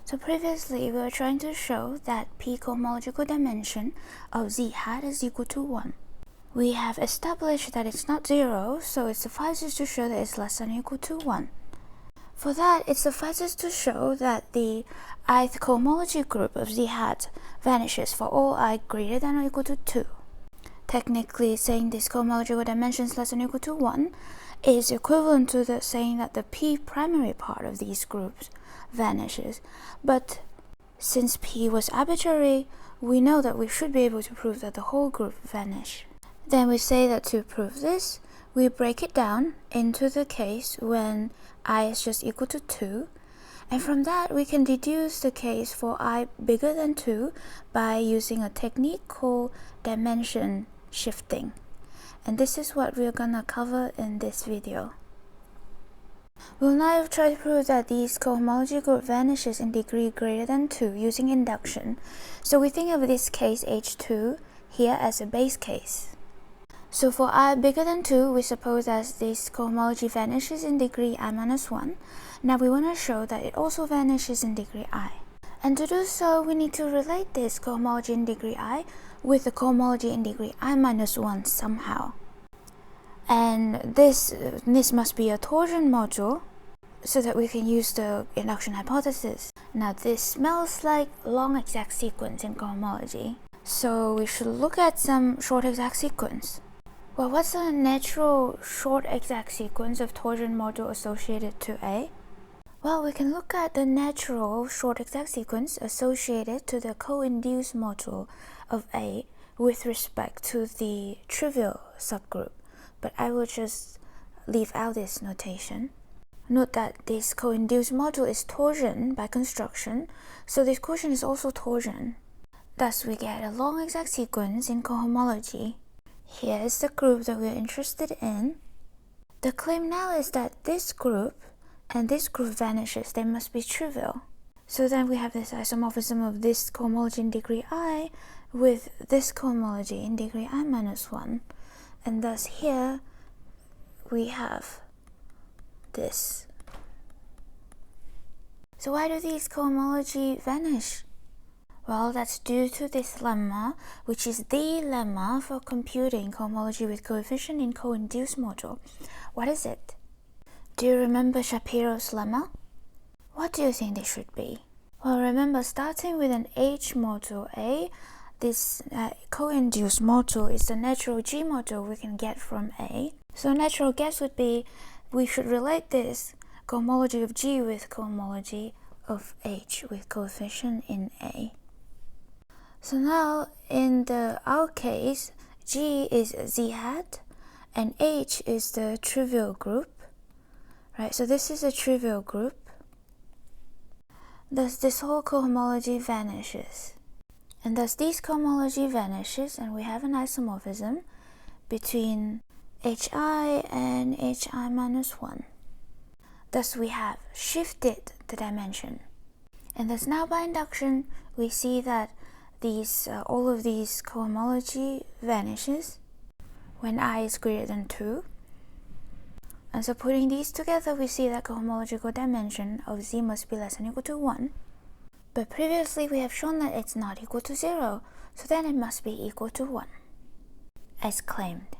So previously we were trying to show that p cohomological dimension of z hat is equal to 1. We have established that it's not 0, so it suffices to show that it's less than or equal to 1. For that, it suffices to show that the ith cohomology group of z hat vanishes for all I greater than or equal to 2. Technically, saying this cohomological dimension is less than or equal to 1 is equivalent to saying that the p primary part of these groups vanishes. But since p was arbitrary, we know that we should be able to prove that the whole group vanish. Then we say that to prove this, we break it down into the case when I is just equal to 2, and from that we can deduce the case for I bigger than 2 by using a technique called dimension shifting. And this is what we're gonna cover in this video. We'll now try to prove that this cohomology group vanishes in degree greater than 2 using induction. So we think of this case H2 here as a base case. So for I bigger than 2, we suppose that this cohomology vanishes in degree I minus 1. Now we want to show that it also vanishes in degree I. And to do so, we need to relate this cohomology in degree I with the cohomology in degree I minus 1 somehow. And this must be a torsion module so that we can use the induction hypothesis. Now this smells like long exact sequence in cohomology. So we should look at some short exact sequence. Well, what's the natural short exact sequence of torsion module associated to A? Well, we can look at the natural short exact sequence associated to the co-induced module of A with respect to the trivial subgroup. But I will just leave out this notation. Note that this co-induced module is torsion by construction, so this quotient is also torsion. Thus, we get a long exact sequence in cohomology. Here is the group that we are interested in. The claim now is that this group and this group vanishes. They must be trivial. So then we have this isomorphism of this cohomology in degree I with this cohomology in degree I minus 1. And thus here we have this. So why do these cohomology vanish? Well, that's due to this lemma, which is the lemma for computing cohomology with coefficient in co-induced module. What is it? Do you remember Shapiro's lemma? What do you think this should be? Well, remember, starting with an H module A, this co-induced module is the natural G module we can get from A. So a natural guess would be we should relate this cohomology of G with cohomology of H with coefficient in A. So now in our case, G is Z hat and H is the trivial group, right? So this is a trivial group. Thus this whole cohomology vanishes. And thus this cohomology vanishes and we have an isomorphism between Hi and Hi minus 1. Thus we have shifted the dimension. And thus now by induction we see that all of these cohomology vanishes when I is greater than 2. And so putting these together we see that cohomological dimension of Z must be less than or equal to 1. But previously we have shown that it's not equal to 0, so then it must be equal to 1, as claimed.